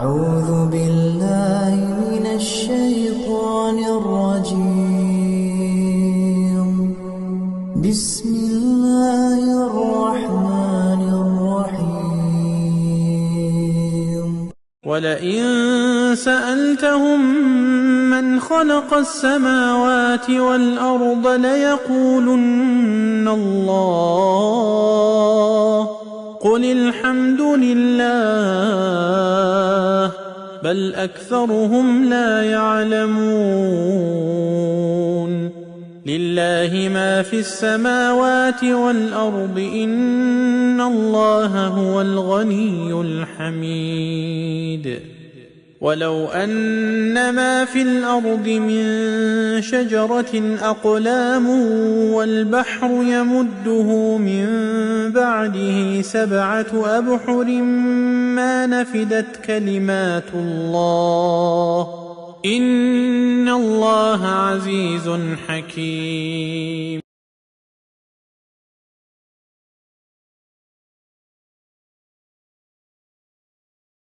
أعوذ بالله من الشيطان الرجيم. بسم الله الرحمن الرحيم. ولئن سألتهم من خلق السماوات والأرض ليقولن الله قل الحمد لله بل أكثرهم لا يعلمون. لله ما في السماوات والأرض إن الله هو الغني الحميد. ولو أن ما في الأرض من شجرة أقلام والبحر يمده من بعده 7 أبحر ما نفدت كلمات الله إن الله عزيز حكيم.